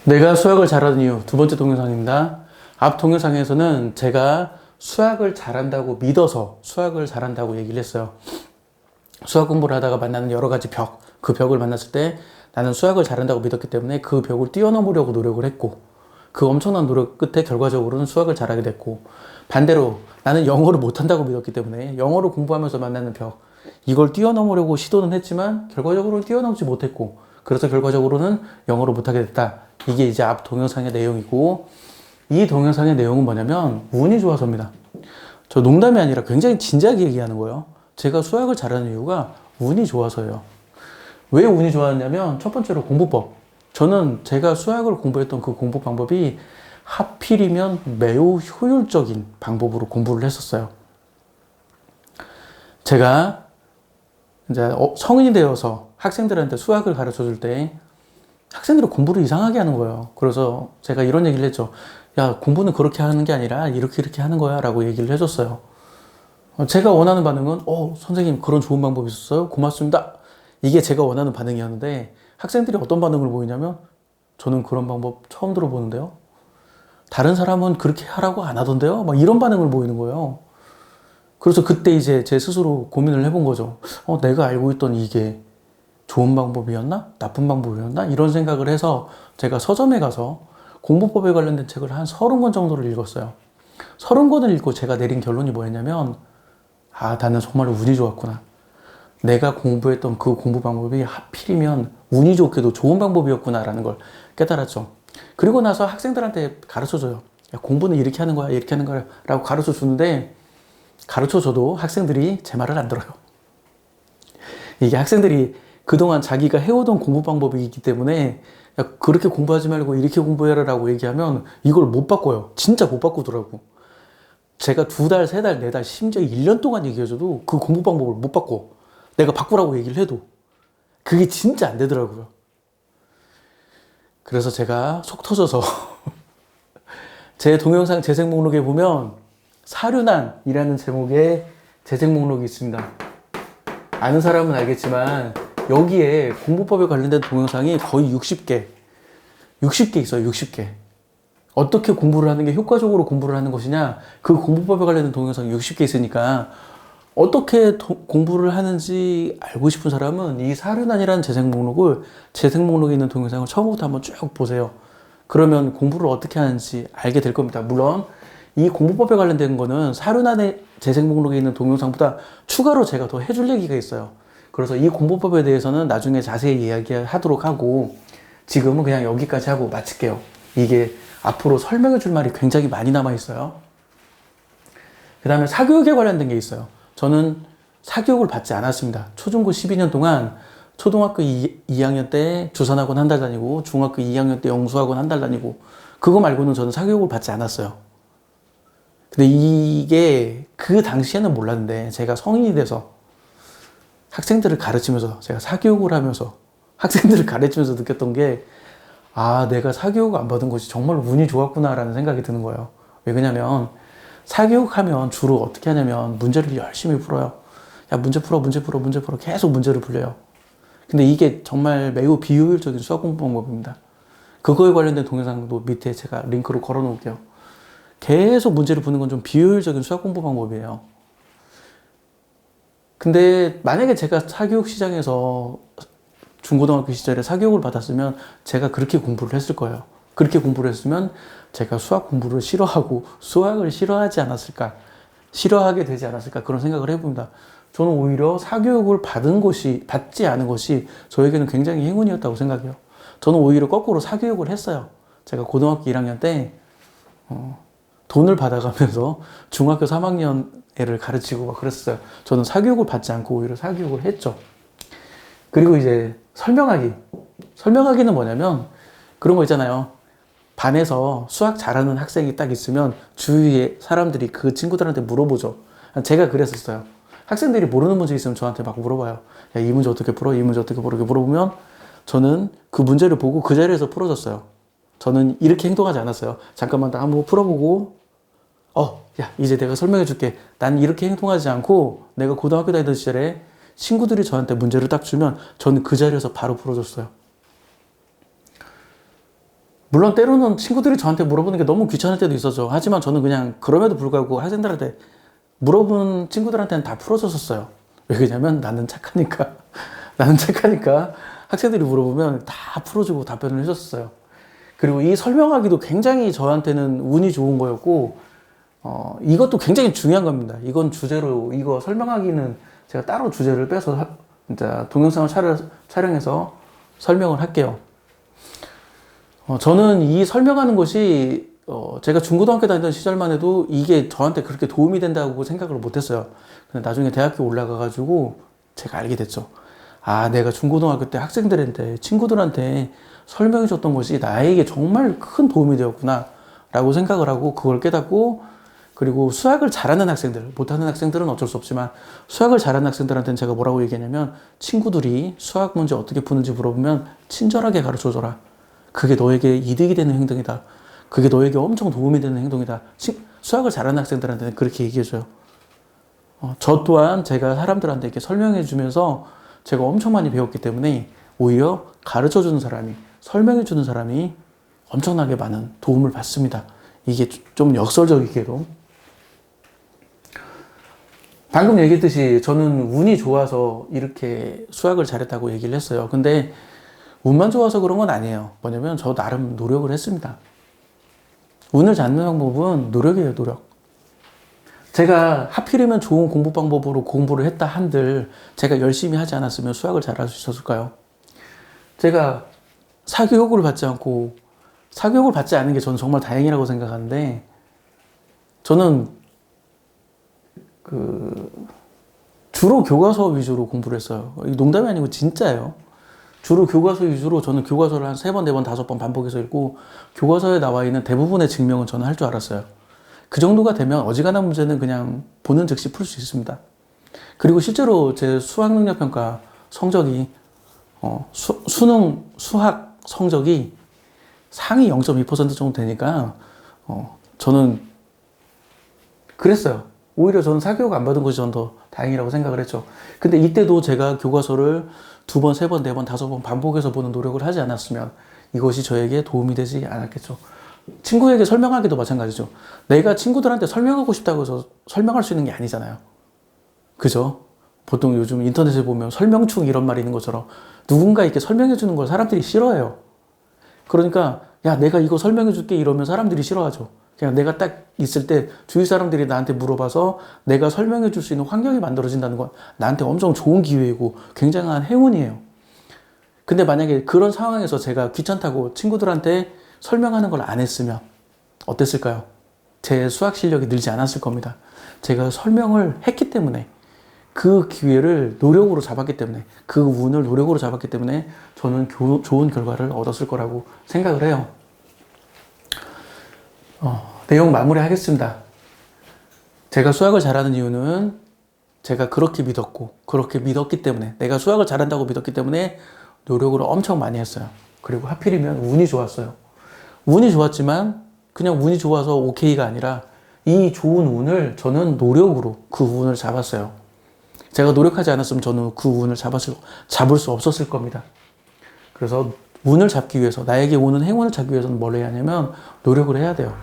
내가 수학을 잘하는 이유 두 번째 동영상입니다. 앞 동영상에서는 제가 수학을 잘한다고 믿어서 수학을 잘한다고 얘기를 했어요. 수학 공부를 하다가 만나는 여러 가지 벽, 그 벽을 만났을 때 나는 수학을 잘한다고 믿었기 때문에 그 벽을 뛰어넘으려고 노력을 했고, 그 엄청난 노력 끝에 결과적으로는 수학을 잘하게 됐고, 반대로 나는 영어를 못한다고 믿었기 때문에 영어를 공부하면서 만나는 벽, 이걸 뛰어넘으려고 시도는 했지만 결과적으로는 뛰어넘지 못했고, 그래서 결과적으로는 영어를 못하게 됐다. 이게 이제 앞 동영상의 내용이고, 이 동영상의 내용은 뭐냐면 운이 좋아서입니다. 저 농담이 아니라 굉장히 진지하게 얘기하는 거예요. 제가 수학을 잘하는 이유가 운이 좋아서예요. 왜 운이 좋았냐면 첫 번째로 공부법. 저는 제가 수학을 공부했던 그 공부 방법이 하필이면 매우 효율적인 방법으로 공부를 했었어요. 제가 이제 성인이 되어서 학생들한테 수학을 가르쳐 줄 때 학생들이 공부를 이상하게 하는 거예요. 그래서 제가 이런 얘기를 했죠. 야, 공부는 그렇게 하는 게 아니라 이렇게 하는 거야 라고 얘기를 해줬어요. 제가 원하는 반응은 선생님 그런 좋은 방법이 있었어요? 고맙습니다. 이게 제가 원하는 반응이었는데 학생들이 어떤 반응을 보이냐면 저는 그런 방법 처음 들어보는데요. 다른 사람은 그렇게 하라고 안 하던데요? 막 이런 반응을 보이는 거예요. 그래서 그때 이제 제 스스로 고민을 해본 거죠. 내가 알고 있던 이게 좋은 방법이었나? 나쁜 방법이었나? 이런 생각을 해서 제가 서점에 가서 공부법에 관련된 책을 한 30권 정도를 읽었어요. 30권을 읽고 제가 내린 결론이 뭐였냐면, 나는 정말 운이 좋았구나. 내가 공부했던 그 공부 방법이 하필이면 운이 좋게도 좋은 방법이었구나 라는 걸 깨달았죠. 그리고 나서 학생들한테 가르쳐줘요. 야, 공부는 이렇게 하는 거야, 이렇게 하는 거야 라고 가르쳐 주는데, 가르쳐줘도 학생들이 제 말을 안 들어요. 이게 학생들이 그동안 자기가 해오던 공부 방법이 있기 때문에 야, 그렇게 공부하지 말고 이렇게 공부해라 라고 얘기하면 이걸 못 바꿔요. 진짜 못 바꾸더라고. 제가 2달, 3달, 4달, 심지어 1년 동안 얘기해줘도 그 공부 방법을 못 바꿔. 내가 바꾸라고 얘기를 해도. 그게 진짜 안 되더라고요. 그래서 제가 속 터져서 제 동영상 재생 목록에 보면 사륜안이라는 제목의 재생 목록이 있습니다. 아는 사람은 알겠지만 여기에 공부법에 관련된 동영상이 거의 60개 있어요. 60개. 어떻게 공부를 하는 게 효과적으로 공부를 하는 것이냐, 그 공부법에 관련된 동영상이 60개 있으니까 어떻게 공부를 하는지 알고 싶은 사람은 이 사륜안이라는 재생 목록에 있는 동영상을 처음부터 한번 쭉 보세요. 그러면 공부를 어떻게 하는지 알게 될 겁니다. 물론 이 공부법에 관련된 거는 사륜안의 재생 목록에 있는 동영상보다 추가로 제가 더 해줄 얘기가 있어요. 그래서 이 공부법에 대해서는 나중에 자세히 이야기하도록 하고, 지금은 그냥 여기까지 하고 마칠게요. 이게 앞으로 설명해 줄 말이 굉장히 많이 남아 있어요. 그 다음에 사교육에 관련된 게 있어요. 저는 사교육을 받지 않았습니다. 초중고 12년 동안 초등학교 2학년 때 주산학원 한 달 다니고, 중학교 2학년 때 영수학원 한 달 다니고, 그거 말고는 저는 사교육을 받지 않았어요. 근데 이게 그 당시에는 몰랐는데 제가 성인이 돼서 학생들을 가르치면서, 제가 사교육을 하면서 학생들을 가르치면서 느꼈던 게, 내가 사교육을 안 받은 것이 정말 운이 좋았구나 라는 생각이 드는 거예요. 왜 그러냐면 사교육하면 주로 어떻게 하냐면 문제를 열심히 풀어요. 야, 문제 풀어 계속 문제를 풀려요. 근데 이게 정말 매우 비효율적인 수학 공부 방법입니다. 그거에 관련된 동영상도 밑에 제가 링크로 걸어 놓을게요. 계속 문제를 푸는 건 좀 비효율적인 수학 공부 방법이에요. 근데 만약에 제가 사교육 시장에서 중고등학교 시절에 사교육을 받았으면 제가 그렇게 공부를 했을 거예요. 그렇게 공부를 했으면 제가 수학 공부를 싫어하고 수학을 싫어하게 되지 않았을까, 그런 생각을 해봅니다. 저는 오히려 사교육을 받지 않은 것이 저에게는 굉장히 행운이었다고 생각해요. 저는 오히려 거꾸로 사교육을 했어요. 제가 고등학교 1학년 때 돈을 받아가면서 중학교 3학년 애를 가르치고 막 그랬어요. 저는 사교육을 받지 않고 오히려 사교육을 했죠. 그리고 이제 설명하기는 뭐냐면 그런 거 있잖아요. 반에서 수학 잘하는 학생이 딱 있으면 주위에 사람들이 그 친구들한테 물어보죠. 제가 그랬었어요. 학생들이 모르는 문제 있으면 저한테 막 물어봐요. 야, 이 문제 어떻게 풀어? 이 문제 어떻게 풀어? 이렇게 물어보면 저는 그 문제를 보고 그 자리에서 풀어줬어요. 저는 이렇게 행동하지 않았어요. 잠깐만 나 한번 풀어보고 야, 이제 내가 설명해 줄게. 난 이렇게 행동하지 않고, 내가 고등학교 다니던 시절에 친구들이 저한테 문제를 딱 주면 저는 그 자리에서 바로 풀어줬어요. 물론 때로는 친구들이 저한테 물어보는 게 너무 귀찮을 때도 있었죠. 하지만 저는 그냥 그럼에도 불구하고 학생들한테 물어본 친구들한테는 다 풀어줬었어요. 왜 그러냐면 나는 착하니까. 나는 착하니까 학생들이 물어보면 다 풀어주고 답변을 해줬었어요. 그리고 이 설명하기도 굉장히 저한테는 운이 좋은 거였고, 이것도 굉장히 중요한 겁니다. 이건 주제로, 이거 설명하기는 제가 따로 주제를 빼서 이제 동영상을 촬영해서 설명을 할게요. 저는 이 설명하는 것이 제가 중고등학교 다니던 시절만 해도 이게 저한테 그렇게 도움이 된다고 생각을 못했어요. 근데 나중에 대학교 올라가가지고 제가 알게 됐죠. 아, 내가 중고등학교 때 학생들한테, 친구들한테 설명해 줬던 것이 나에게 정말 큰 도움이 되었구나 라고 생각을 하고 그걸 깨닫고, 그리고 수학을 잘하는 학생들, 못하는 학생들은 어쩔 수 없지만 수학을 잘하는 학생들한테는 제가 뭐라고 얘기하냐면, 친구들이 수학 문제 어떻게 푸는지 물어보면 친절하게 가르쳐줘라. 그게 너에게 이득이 되는 행동이다. 그게 너에게 엄청 도움이 되는 행동이다. 수학을 잘하는 학생들한테는 그렇게 얘기해줘요. 저 또한 제가 사람들한테 이렇게 설명해 주면서 제가 엄청 많이 배웠기 때문에 오히려 가르쳐 주는 사람이, 설명해 주는 사람이 엄청나게 많은 도움을 받습니다. 이게 좀 역설적이게도. 방금 얘기했듯이 저는 운이 좋아서 이렇게 수학을 잘했다고 얘기를 했어요. 근데 운만 좋아서 그런 건 아니에요. 뭐냐면 저 나름 노력을 했습니다. 운을 잡는 방법은 노력이에요, 노력. 제가 하필이면 좋은 공부 방법으로 공부를 했다 한들 제가 열심히 하지 않았으면 수학을 잘할 수 있었을까요? 제가 사교육을 받지 않고, 사교육을 받지 않은 게 저는 정말 다행이라고 생각하는데, 저는 주로 교과서 위주로 공부를 했어요. 농담이 아니고 진짜예요. 주로 교과서 위주로 저는 교과서를 한 3번, 4번, 5번 반복해서 읽고, 교과서에 나와 있는 대부분의 증명은 저는 할 줄 알았어요. 그 정도가 되면 어지간한 문제는 그냥 보는 즉시 풀 수 있습니다. 그리고 실제로 제 수학능력평가 성적이, 수능, 수학 성적이 상위 0.2% 정도 되니까, 저는 그랬어요. 오히려 저는 사교육 안 받은 것이 저는 더 다행이라고 생각을 했죠. 근데 이때도 제가 교과서를 2번, 3번, 4번, 5번 반복해서 보는 노력을 하지 않았으면 이것이 저에게 도움이 되지 않았겠죠. 친구에게 설명하기도 마찬가지죠. 내가 친구들한테 설명하고 싶다고 해서 설명할 수 있는 게 아니잖아요. 그죠? 보통 요즘 인터넷에 보면 설명충 이런 말이 있는 것처럼 누군가 이렇게 설명해 주는 걸 사람들이 싫어해요. 그러니까 야, 내가 이거 설명해 줄게 이러면 사람들이 싫어하죠. 그냥 내가 딱 있을 때 주위 사람들이 나한테 물어봐서 내가 설명해 줄 수 있는 환경이 만들어진다는 건 나한테 엄청 좋은 기회이고 굉장한 행운이에요. 근데 만약에 그런 상황에서 제가 귀찮다고 친구들한테 설명하는 걸 안 했으면 어땠을까요? 제 수학 실력이 늘지 않았을 겁니다. 제가 설명을 했기 때문에, 그 기회를 노력으로 잡았기 때문에, 그 운을 노력으로 잡았기 때문에 저는 좋은 결과를 얻었을 거라고 생각을 해요. 내용 마무리하겠습니다. 제가 수학을 잘하는 이유는 제가 그렇게 믿었고, 그렇게 믿었기 때문에, 내가 수학을 잘한다고 믿었기 때문에 노력을 엄청 많이 했어요. 그리고 하필이면 운이 좋았어요. 운이 좋았지만 그냥 운이 좋아서 오케이가 아니라 이 좋은 운을 저는 노력으로 그 운을 잡았어요. 제가 노력하지 않았으면 저는 그 운을 잡을 수 없었을 겁니다. 그래서 운을 잡기 위해서, 나에게 오는 행운을 잡기 위해서는 뭘 해야 하냐면 노력을 해야 돼요.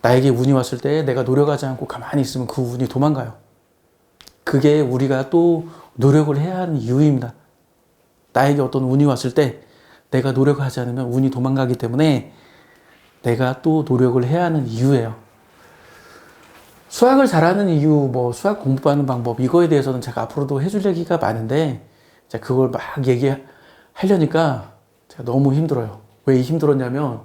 나에게 운이 왔을 때 내가 노력하지 않고 가만히 있으면 그 운이 도망가요. 그게 우리가 또 노력을 해야 하는 이유입니다. 나에게 어떤 운이 왔을 때 내가 노력하지 않으면 운이 도망가기 때문에 내가 또 노력을 해야 하는 이유예요. 수학을 잘하는 이유, 수학 공부하는 방법, 이거에 대해서는 제가 앞으로도 해줄 얘기가 많은데, 제가 그걸 막 얘기하려니까 제가 너무 힘들어요. 왜 힘들었냐면,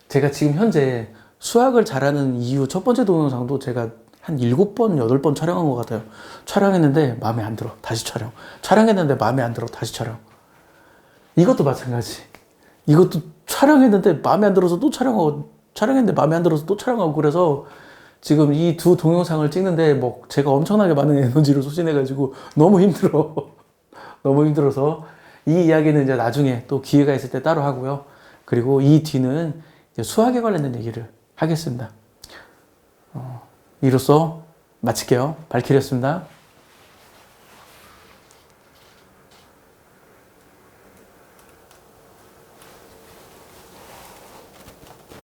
제가 지금 현재 수학을 잘하는 이유 첫 번째 동영상도 제가 한 7번, 8번 촬영한 것 같아요. 촬영했는데 마음에 안 들어. 다시 촬영. 촬영했는데 마음에 안 들어. 다시 촬영. 이것도 마찬가지. 이것도 촬영했는데 마음에 안 들어서 또 촬영하고, 촬영했는데 마음에 안 들어서 또 촬영하고, 그래서 지금 이 두 동영상을 찍는데 제가 엄청나게 많은 에너지를 소진해가지고 너무 힘들어. 너무 힘들어서 이 이야기는 이제 나중에 또 기회가 있을 때 따로 하고요. 그리고 이 뒤는 이제 수학에 관련된 얘기를 하겠습니다. 이로써 마칠게요. 발키리였습니다.